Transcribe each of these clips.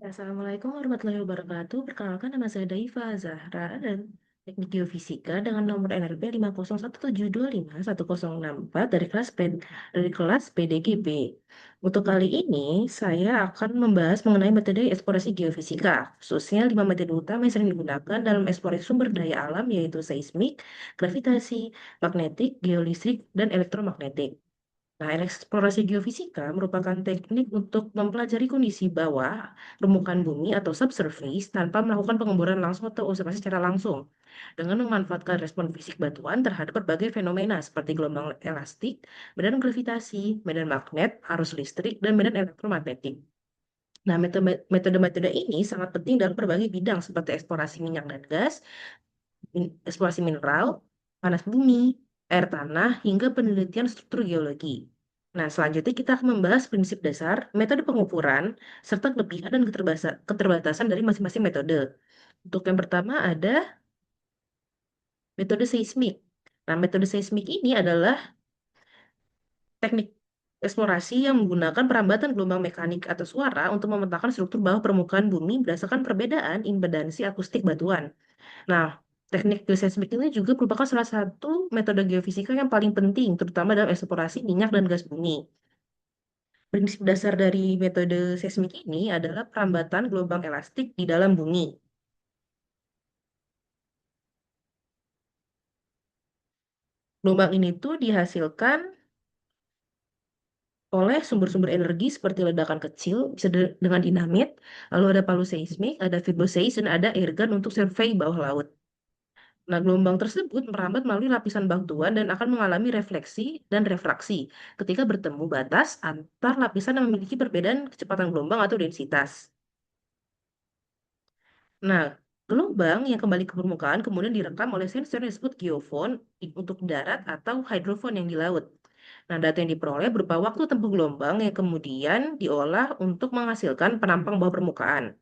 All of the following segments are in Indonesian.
Assalamualaikum warahmatullahi wabarakatuh. Perkenalkan nama saya Daifa Zahra dan Teknik Geofisika dengan nomor NRP 501725104 dari kelas PDGB. Untuk kali ini, saya akan membahas mengenai metode eksplorasi geofisika, khususnya 5 metode utama yang sering digunakan dalam eksplorasi sumber daya alam, yaitu seismik, gravitasi, magnetik, geolistrik, dan elektromagnetik. Nah, eksplorasi geofisika merupakan teknik untuk mempelajari kondisi bawah permukaan bumi atau subsurface tanpa melakukan pengeboran langsung atau observasi secara langsung, dengan memanfaatkan respon fisik batuan terhadap berbagai fenomena seperti gelombang elastik, medan gravitasi, medan magnet, arus listrik, dan medan elektromagnetik. Nah, metode-metode ini sangat penting dalam berbagai bidang seperti eksplorasi minyak dan gas, eksplorasi mineral, panas bumi, air tanah, hingga penelitian struktur geologi. Nah, selanjutnya kita akan membahas prinsip dasar, metode pengukuran, serta kelebihan dan keterbatasan dari masing-masing metode. Untuk yang pertama ada metode seismik. Nah, metode seismik ini adalah teknik eksplorasi yang menggunakan perambatan gelombang mekanik atau suara untuk memetakan struktur bawah permukaan bumi berdasarkan perbedaan impedansi akustik batuan. Nah, teknik geoseismik ini juga merupakan salah satu metode geofisika yang paling penting, terutama dalam eksplorasi minyak dan gas bumi. Prinsip dasar dari metode seismik ini adalah perambatan gelombang elastik di dalam bumi. Gelombang ini tuh dihasilkan oleh sumber-sumber energi seperti ledakan kecil, bisa dengan dinamit, lalu ada palu seismik, ada vibroseis, dan ada airgun untuk survei bawah laut. Nah, gelombang tersebut merambat melalui lapisan batuan dan akan mengalami refleksi dan refraksi ketika bertemu batas antar lapisan yang memiliki perbedaan kecepatan gelombang atau densitas. Nah, gelombang yang kembali ke permukaan kemudian direkam oleh sensor yang disebut geofon untuk darat atau hidrofon yang di laut. Nah, data yang diperoleh berupa waktu tempuh gelombang yang kemudian diolah untuk menghasilkan penampang bawah permukaan.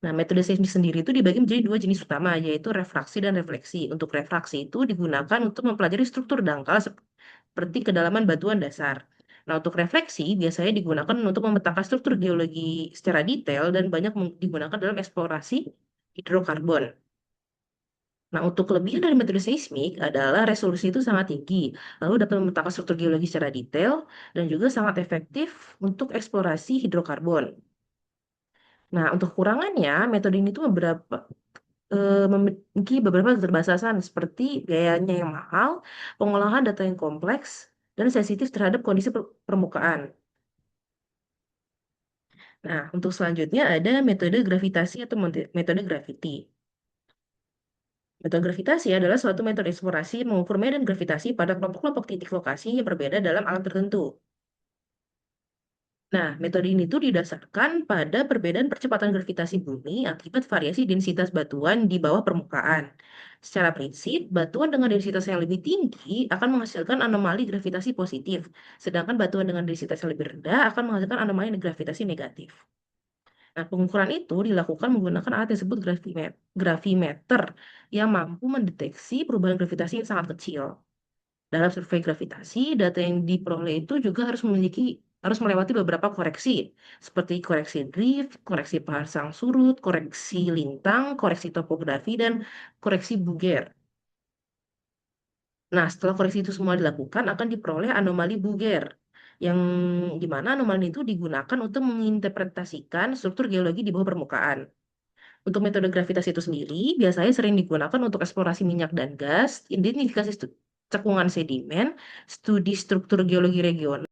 Nah, metode seismik sendiri itu dibagi menjadi dua jenis utama, yaitu refraksi dan refleksi. Untuk refraksi itu digunakan untuk mempelajari struktur dangkal seperti kedalaman batuan dasar. Nah, untuk refleksi biasanya digunakan untuk memetakan struktur geologi secara detail dan banyak digunakan dalam eksplorasi hidrokarbon. Nah, untuk kelebihan dari metode seismik adalah resolusi itu sangat tinggi, lalu dapat memetakan struktur geologi secara detail, dan juga sangat efektif untuk eksplorasi hidrokarbon. Nah, untuk kekurangannya, metode ini tuh memiliki beberapa keterbatasan seperti biayanya yang mahal, pengolahan data yang kompleks, dan sensitif terhadap kondisi permukaan. Nah, untuk selanjutnya ada metode gravitasi atau metode gravity. Metode gravitasi adalah suatu metode eksplorasi mengukur medan gravitasi pada kelompok-kelompok titik lokasi yang berbeda dalam alam tertentu. Nah, metode ini tuh didasarkan pada perbedaan percepatan gravitasi bumi akibat variasi densitas batuan di bawah permukaan. Secara prinsip, batuan dengan densitas yang lebih tinggi akan menghasilkan anomali gravitasi positif, sedangkan batuan dengan densitas yang lebih rendah akan menghasilkan anomali gravitasi negatif. Nah, pengukuran itu dilakukan menggunakan alat yang disebut gravimeter yang mampu mendeteksi perubahan gravitasi yang sangat kecil. Dalam survei gravitasi, data yang diperoleh itu juga harus melewati beberapa koreksi, seperti koreksi drift, koreksi pasang surut, koreksi lintang, koreksi topografi, dan koreksi Bouguer. Nah, setelah koreksi itu semua dilakukan, akan diperoleh anomali Bouguer, yang dimana anomali itu digunakan untuk menginterpretasikan struktur geologi di bawah permukaan. Untuk metode gravitasi itu sendiri, biasanya sering digunakan untuk eksplorasi minyak dan gas, identifikasi cekungan sedimen, studi struktur geologi regional.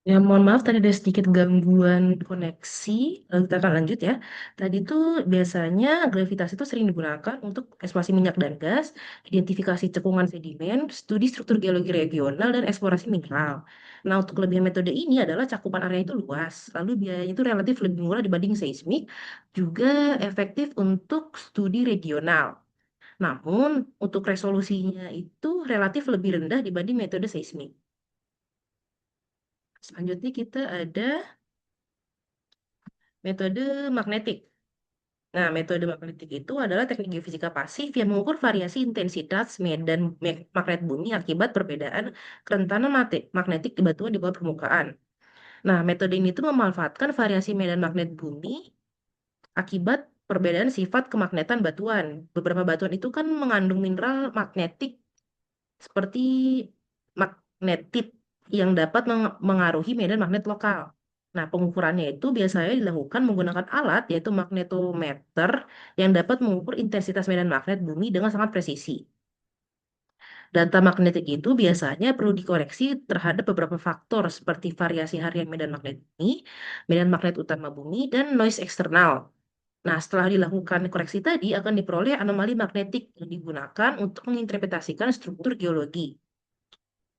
Ya, mohon maaf tadi ada sedikit gangguan koneksi. Lalu kita akan lanjut ya. Tadi tuh biasanya gravitasi itu sering digunakan untuk eksplorasi minyak dan gas, identifikasi cekungan sedimen, studi struktur geologi regional, dan eksplorasi mineral. Nah, untuk kelebihan metode ini adalah cakupan area itu luas, lalu biayanya itu relatif lebih murah dibanding seismik, juga efektif untuk studi regional. Namun, untuk resolusinya itu relatif lebih rendah dibanding metode seismik. Selanjutnya kita ada metode magnetik. Nah, metode magnetik itu adalah teknik geofisika pasif yang mengukur variasi intensitas medan magnet bumi akibat perbedaan kerentanan magnetik di batuan di bawah permukaan. Nah, metode ini tuh memanfaatkan variasi medan magnet bumi akibat perbedaan sifat kemagnetan batuan. Beberapa batuan itu kan mengandung mineral magnetik seperti magnetit yang dapat mengaruhi medan magnet lokal. Nah, pengukurannya itu biasanya dilakukan menggunakan alat yaitu magnetometer yang dapat mengukur intensitas medan magnet bumi dengan sangat presisi. Data magnetik itu biasanya perlu dikoreksi terhadap beberapa faktor seperti variasi harian medan magnet bumi, medan magnet utama bumi, dan noise eksternal. Nah, setelah dilakukan koreksi tadi akan diperoleh anomali magnetik yang digunakan untuk menginterpretasikan struktur geologi.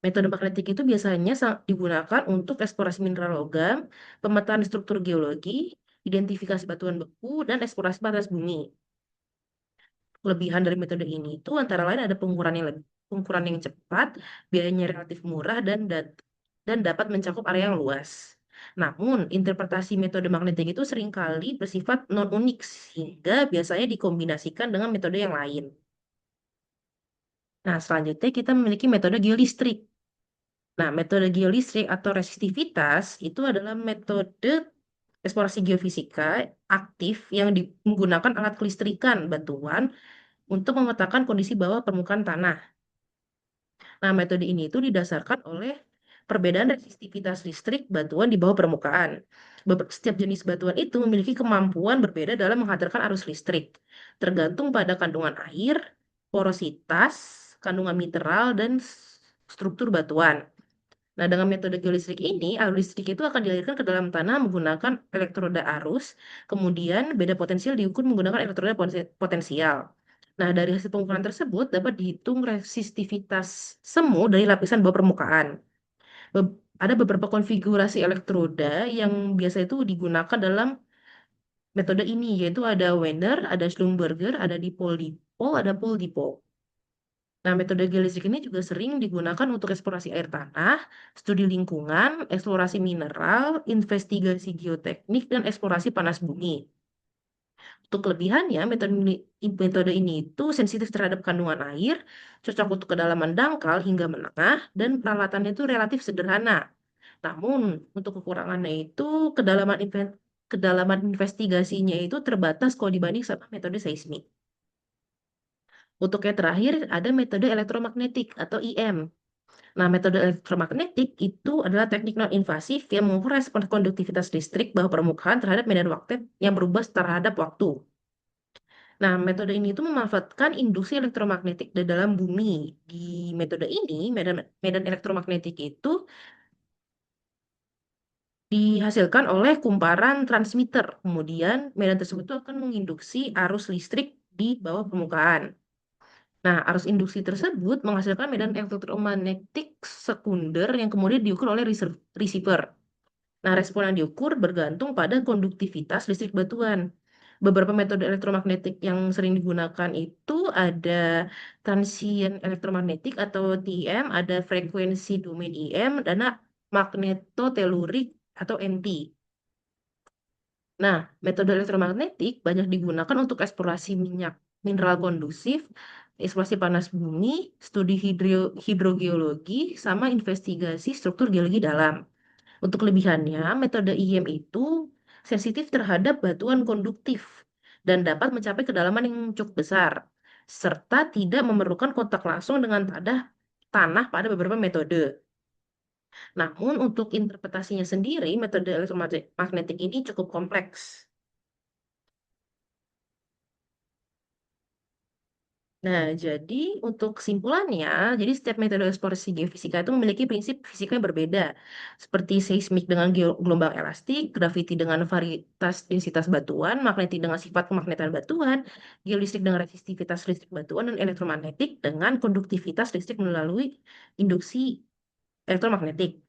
Metode magnetik itu biasanya digunakan untuk eksplorasi mineral logam, pemetaan struktur geologi, identifikasi batuan beku, dan eksplorasi batas bumi. Kelebihan dari metode ini itu antara lain ada pengukuran yang cepat, biayanya relatif murah, dan dapat mencakup area yang luas. Namun, interpretasi metode magnetik itu seringkali bersifat non-unik, sehingga biasanya dikombinasikan dengan metode yang lain. Nah, selanjutnya kita memiliki metode geolistrik. Nah, metode geolistrik atau resistivitas itu adalah metode eksplorasi geofisika aktif yang menggunakan alat kelistrikan batuan untuk memetakan kondisi bawah permukaan tanah. Nah, metode ini itu didasarkan oleh perbedaan resistivitas listrik batuan di bawah permukaan. Setiap jenis batuan itu memiliki kemampuan berbeda dalam menghadirkan arus listrik, tergantung pada kandungan air, porositas, kandungan mineral, dan struktur batuan. Nah, dengan metode geolistrik ini, arus listrik itu akan dialirkan ke dalam tanah menggunakan elektroda arus, kemudian beda potensial diukur menggunakan elektroda potensial. Nah, dari hasil pengukuran tersebut dapat dihitung resistivitas semu dari lapisan bawah permukaan. Ada beberapa konfigurasi elektroda yang biasa itu digunakan dalam metode ini, yaitu ada Wender, ada Schlumberger, ada dipole-dipole, ada pole-dipole. Nah, metode geolistrik ini juga sering digunakan untuk eksplorasi air tanah, studi lingkungan, eksplorasi mineral, investigasi geoteknik, dan eksplorasi panas bumi. Untuk kelebihannya, metode ini itu sensitif terhadap kandungan air, cocok untuk kedalaman dangkal hingga menengah, dan peralatannya itu relatif sederhana. Namun, untuk kekurangannya itu kedalaman investigasinya itu terbatas kalau dibanding sama metode seismik. Untuk yang terakhir, ada metode elektromagnetik atau IM. Nah, metode elektromagnetik itu adalah teknik non-invasif yang mengukur respons konduktivitas listrik bawah permukaan terhadap medan magnet yang berubah terhadap waktu. Nah, metode ini itu memanfaatkan induksi elektromagnetik di dalam bumi. Di metode ini, medan elektromagnetik itu dihasilkan oleh kumparan transmitter. Kemudian, medan tersebut itu akan menginduksi arus listrik di bawah permukaan. Nah, arus induksi tersebut menghasilkan medan elektromagnetik sekunder yang kemudian diukur oleh receiver. Nah, respon yang diukur bergantung pada konduktivitas listrik batuan. Beberapa metode elektromagnetik yang sering digunakan itu ada transient elektromagnetik atau TEM, ada frekuensi domain EM, dan magnetotelurik atau MT. Nah, metode elektromagnetik banyak digunakan untuk eksplorasi minyak mineral kondusif, eksplorasi panas bumi, studi hidrogeologi, sama investigasi struktur geologi dalam. Untuk kelebihannya, metode IM itu sensitif terhadap batuan konduktif dan dapat mencapai kedalaman yang cukup besar, serta tidak memerlukan kontak langsung dengan tanah pada beberapa metode. Namun, untuk interpretasinya sendiri, metode elektromagnetik ini cukup kompleks. Nah, jadi untuk kesimpulannya, jadi setiap metode eksplorasi geofisika itu memiliki prinsip fisika yang berbeda, seperti seismik dengan gelombang elastik, graviti dengan varietas densitas batuan, magnetik dengan sifat kemagnetan batuan, geolistrik dengan resistivitas listrik batuan, dan elektromagnetik dengan konduktivitas listrik melalui induksi elektromagnetik.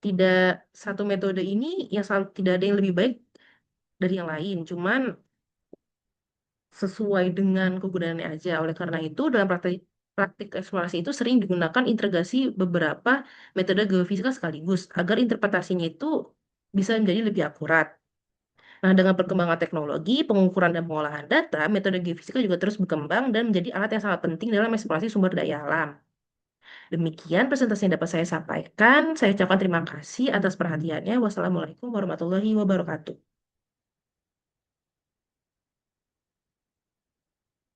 Tidak satu metode ini tidak ada yang lebih baik dari yang lain, cuman sesuai dengan kegunaannya aja. Oleh karena itu, dalam praktik eksplorasi itu sering digunakan integrasi beberapa metode geofisika sekaligus agar interpretasinya itu bisa menjadi lebih akurat. Nah, dengan perkembangan teknologi, pengukuran dan pengolahan data, metode geofisika juga terus berkembang dan menjadi alat yang sangat penting dalam eksplorasi sumber daya alam. Demikian presentasi yang dapat saya sampaikan. Saya ucapkan terima kasih atas perhatiannya. Wassalamualaikum warahmatullahi wabarakatuh.